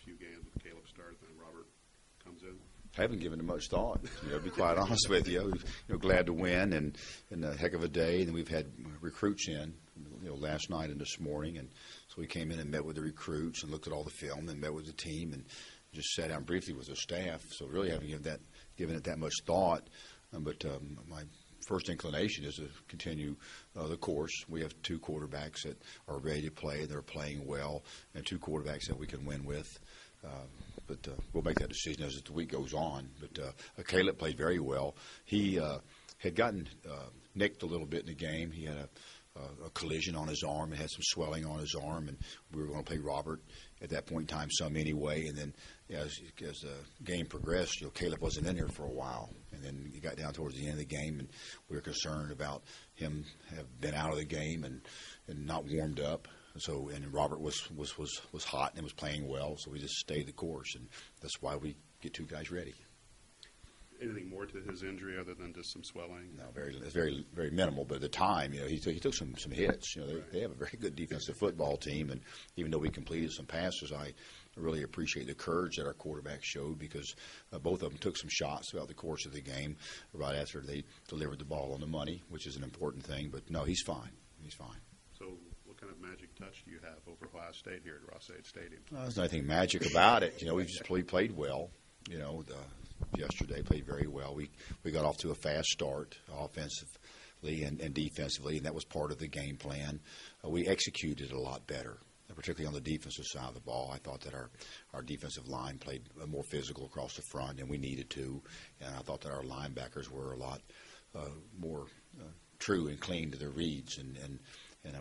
last few games with Caleb started, then Robert comes in? I haven't given it much thought, to be quite honest with you. Glad to win and a heck of a day. And we've had recruits in, last night and this morning. And so we came in and met with the recruits and looked at all the film and met with the team and just sat down briefly with the staff. So really haven't given it that much thought. But my first inclination is to continue the course. We have two quarterbacks that are ready to play. They're playing well, and two quarterbacks that we can win with. But we'll make that decision as the week goes on. But Caleb played very well. He had gotten nicked a little bit in the game. He had a collision on his arm and had some swelling on his arm, and we were going to play Robert at that point in time some anyway. And then as the game progressed, Caleb wasn't in there for a while. And then he got down towards the end of the game, and we were concerned about him have been out of the game and not warmed up. So, and Robert was hot and was playing well, so we just stayed the course, and that's why we get two guys ready. Anything more to his injury other than just some swelling? No, very, very minimal. But at the time, he took some hits. They have a very good defensive football team, and even though we completed some passes, I really appreciate the courage that our quarterback showed because both of them took some shots throughout the course of the game right after they delivered the ball on the money, which is an important thing. But no, he's fine. He's fine. So what kind of magic touch do you have over Ohio State here at Ross-Ade Stadium? There's nothing magic about it. We played well. Yesterday played very well. We got off to a fast start offensively and defensively, and that was part of the game plan. We executed a lot better, particularly on the defensive side of the ball. I thought that our defensive line played more physical across the front than we needed to, and I thought that our linebackers were a lot more true and clean to their reads, and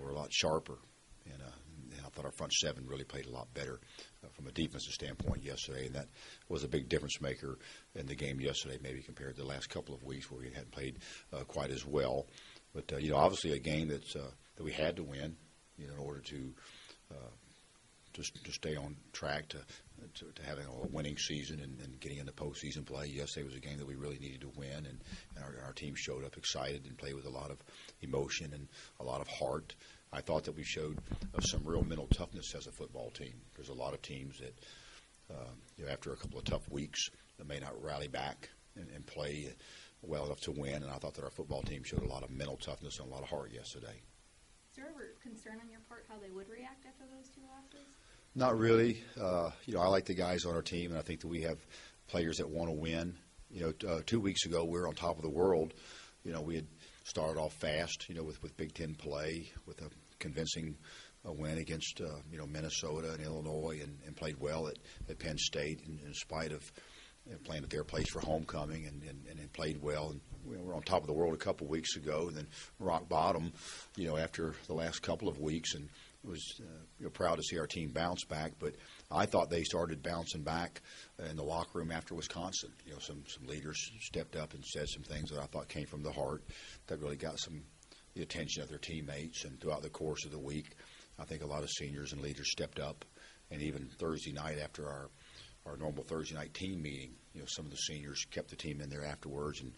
were a lot sharper. And I thought our front seven really played a lot better from a defensive standpoint yesterday, and that was a big difference maker in the game yesterday, maybe compared to the last couple of weeks where we hadn't played quite as well. But obviously a game that we had to win, in order to stay on track to having a winning season and getting into postseason play. Yesterday was a game that we really needed to win, and our team showed up excited and played with a lot of emotion and a lot of heart. I thought that we showed some real mental toughness as a football team. There's a lot of teams that, after a couple of tough weeks, that may not rally back and play well enough to win. And I thought that our football team showed a lot of mental toughness and a lot of heart yesterday. Is there ever concern on your part how they would react after those two losses? Not really. I like the guys on our team, and I think that we have players that want to win. 2 weeks ago we were on top of the world. We had started off fast, with Big Ten play, with a convincing win against, Minnesota and Illinois, and played well at Penn State in spite of playing at their place for homecoming and played well. And we were on top of the world a couple of weeks ago, and then rock bottom, after the last couple of weeks, and was proud to see our team bounce back. But I thought they started bouncing back in the locker room after Wisconsin. Some leaders stepped up and said some things that I thought came from the heart that really got the attention of their teammates. And throughout the course of the week, I think a lot of seniors and leaders stepped up. And even Thursday night after our normal Thursday night team meeting, some of the seniors kept the team in there afterwards and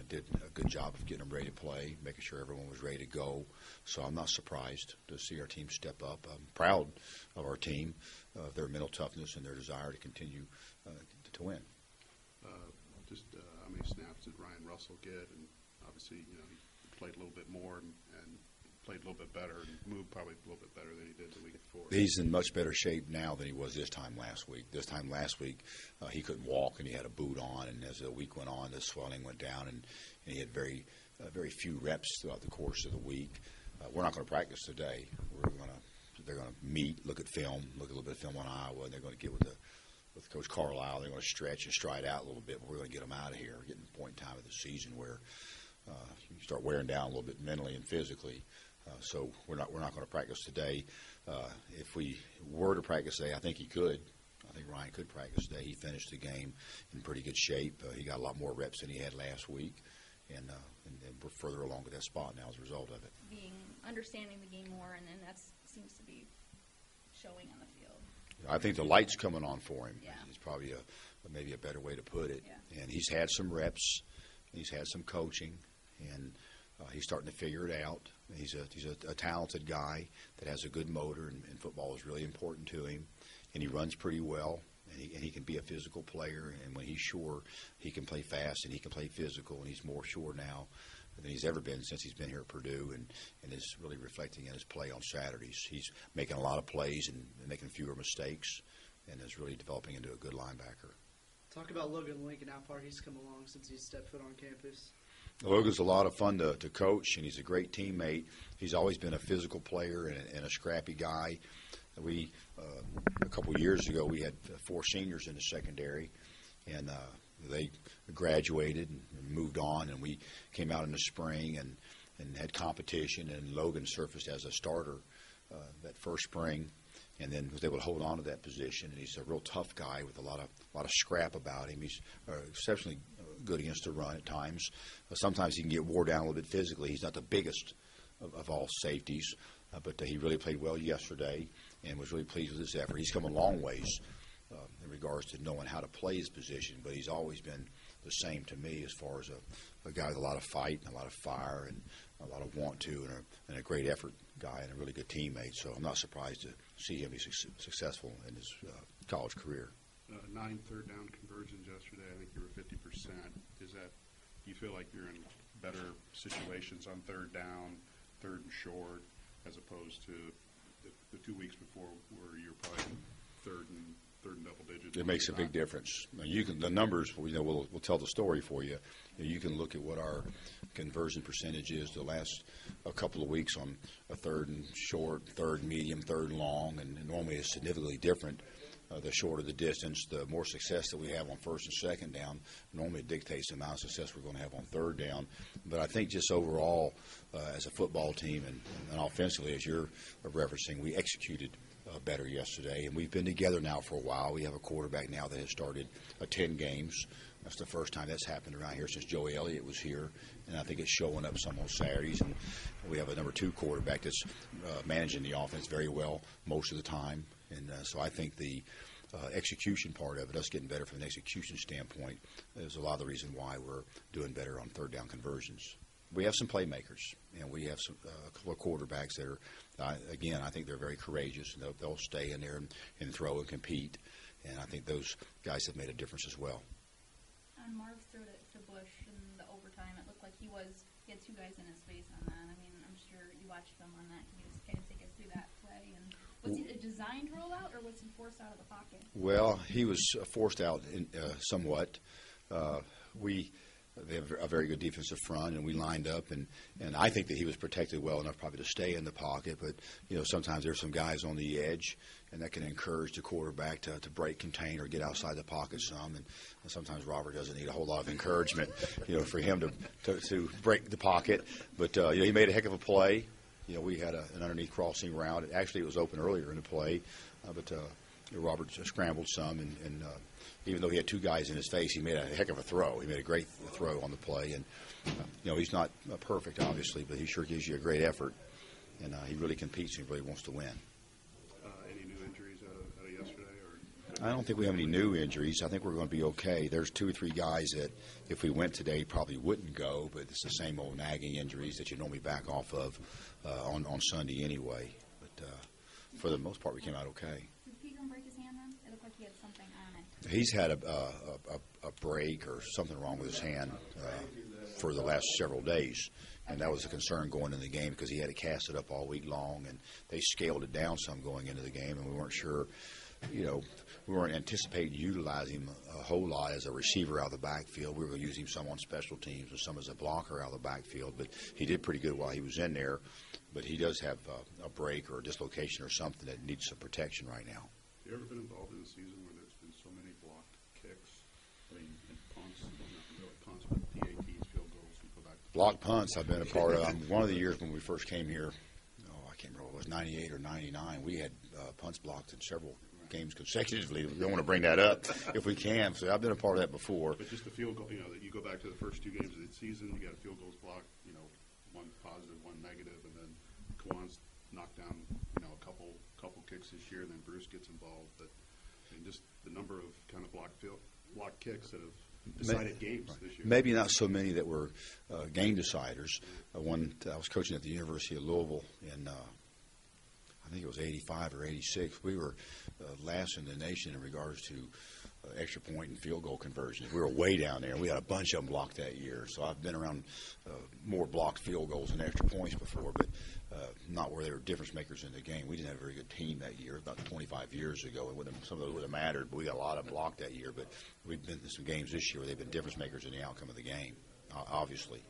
did a good job of getting them ready to play, making sure everyone was ready to go. So I'm not surprised to see our team step up. I'm proud of our team, their mental toughness and their desire to continue to win. How many snaps did Ryan Russell get? And obviously, he played a little bit more and played a little bit better and moved probably a little bit better than he did the week before. He's in much better shape now than he was this time last week. This time last week, he couldn't walk and he had a boot on, and as the week went on, the swelling went down, and he had very few reps throughout the course of the week. We're not going to practice today. They're going to meet, look at film, look at a little bit of film on Iowa, and they're going to get with Coach Carlisle. They're going to stretch and stride out a little bit, but we're going to get them out of here. We're getting to the point in time of the season where you start wearing down a little bit mentally and physically. So we're not going to practice today. If we were to practice today, I think he could. I think Ryan could practice today. He finished the game in pretty good shape. He got a lot more reps than he had last week, and we're further along at that spot now as a result of it. Understanding the game more, and then that seems to be showing on the field. I think the light's coming on for him. Yeah. It's probably maybe a better way to put it. Yeah. And he's had some reps. He's had some coaching, and He's starting to figure it out. He's a talented guy that has a good motor, and football is really important to him. And he runs pretty well, and he can be a physical player. And when he's sure, he can play fast and he can play physical, and he's more sure now than he's ever been since he's been here at Purdue, and is really reflecting in his play on Saturdays. He's making a lot of plays and making fewer mistakes, and is really developing into a good linebacker. Talk about Logan Lincoln, how far he's come along since he's stepped foot on campus. Logan's a lot of fun to coach, and he's a great teammate. He's always been a physical player and a scrappy guy. We a couple of years ago, we had 4 seniors in the secondary, and they graduated and moved on, and we came out in the spring and had competition, and Logan surfaced as a starter that first spring, and then was able to hold on to that position. And he's a real tough guy with a lot of scrap about him. He's exceptionally good against the run at times. Sometimes he can get wore down a little bit physically. He's not the biggest of all safeties, but he really played well yesterday and was really pleased with his effort. He's come a long ways in regards to knowing how to play his position, but he's always been the same to me as far as a guy with a lot of fight and a lot of fire and a lot of want to, and a great effort guy and a really good teammate. So I'm not surprised to see him be successful in his college career. 9 third-down conversions yesterday. I think you were 50%. Do you feel like you're in better situations on third down, third and short, as opposed to the 2 weeks before where you're probably third and double digits? It makes a big difference. The numbers, will tell the story for you. You can look at what our conversion percentage is the last a couple of weeks on a third and short, third medium, third long, and normally it's significantly different. The shorter the distance, the more success that we have on first and second down. Normally it dictates the amount of success we're going to have on third down. But I think just overall, as a football team and offensively, as you're referencing, we executed better yesterday. And we've been together now for a while. We have a quarterback now that has started 10 games. That's the first time that's happened around here since Joey Elliott was here. And I think it's showing up some on Saturdays. And we have a number 2 quarterback that's managing the offense very well most of the time. And so I think the execution part of it, us getting better from an execution standpoint, is a lot of the reason why we're doing better on third down conversions. We have some playmakers, and we have a couple of quarterbacks that are, again, I think they're very courageous, and they'll stay in there and throw and compete. And I think those guys have made a difference as well. On Marv's throw to Bush in the overtime, it looked like he had 2 guys in his face on that. I mean, I'm sure you watched film on that. Can you just kind of take us through that play? And was he a designed rollout, or was he forced out of the pocket? Well, he was forced out somewhat. They have a very good defensive front, and we lined up, and I think that he was protected well enough probably to stay in the pocket. But, sometimes there's some guys on the edge, and that can encourage the quarterback to break, contain, or get outside the pocket some. And sometimes Robert doesn't need a whole lot of encouragement, for him to break the pocket. But, he made a heck of a play. We had an underneath crossing route. Actually, it was open earlier in the play, but Robert scrambled some, and even though he had 2 guys in his face, he made a heck of a throw. He made a great throw on the play, and he's not perfect, obviously, but he sure gives you a great effort, and he really competes and he really wants to win. Any new injuries out of yesterday? Or? I don't think we have any new injuries. I think we're going to be okay. There's 2 or 3 guys that, if we went today, probably wouldn't go, but it's the same old nagging injuries that you normally back off of on Sunday anyway. But for the most part, we came out okay. Did Pegram break his hand then? It looked like he had something on it. He's had a break or something wrong with his hand for the last several days, and that was a concern going into the game because he had to cast it up all week long, and they scaled it down some going into the game, and we weren't sure. We weren't anticipating utilizing him a whole lot as a receiver out of the backfield. We were going to use him some on special teams and some as a blocker out of the backfield, but he did pretty good while he was in there. But he does have a break or a dislocation or something that needs some protection right now. Have you ever been involved in a season where there's been so many blocked kicks? I mean, and punts, not really punts, but PATs, field goals, and go back to Blocked punts I've been a part of. One of the years when we first came here, I can't remember, it was 98 or 99, we had punts blocked in several games consecutively. We don't want to bring that up if we can. So I've been a part of that before. But just the field goal, that you go back to the first 2 games of the season, you got field goals blocked, one positive, one negative, and then Kawan's knocked down, a couple kicks this year, and then Bruce gets involved. But just the number of kind of block kicks that have decided games this year. Maybe not so many that were game deciders. One I was coaching at the University of Louisville in I think it was 85 or 86. We were last in the nation in regards to extra point and field goal conversions. We were way down there. We had a bunch of them blocked that year. So I've been around more blocked field goals and extra points before, but not where they were difference makers in the game. We didn't have a very good team that year, about 25 years ago. Some of those would have mattered, but we got a lot of them blocked that year. But we've been to some games this year where they've been difference makers in the outcome of the game, obviously.